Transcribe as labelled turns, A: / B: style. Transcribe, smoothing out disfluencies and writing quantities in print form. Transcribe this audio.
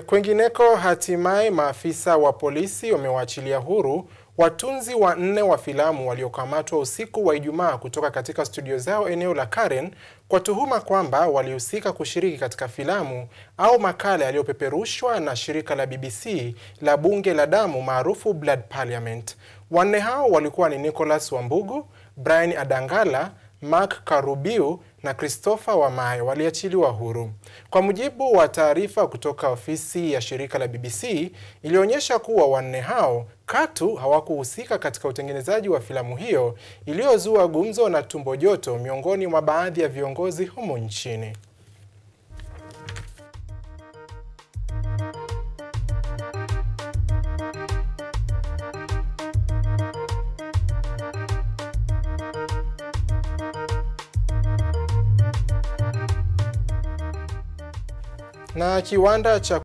A: Kwengineko, hatimaye maafisa wa polisi wamewaachilia huru watunzi wanne wa filamu waliokamatwa usiku wa Ijumaa kutoka katika studio zao eneo la Karen kwa tuhuma kwamba walihusika kushiriki katika filamu au makala yaliyopeperushwa na shirika la BBC la Bunge la Damu maarufu Blood Parliament. Wanne hao walikuwa ni Nicholas Wambugu, Brian Adangala, Mark Karubiu na Christopher Wamae waliachiliwa huru. Kwa mujibu wa taarifa kutoka ofisi ya shirika la BBC, ilionyesha kuwa wanne hao katu hawakuhusika katika utengenezaji wa filamu hiyo iliyozua gumzo na tumbo joto miongoni mwa baadhi ya viongozi humu nchini. Na kiwanda cha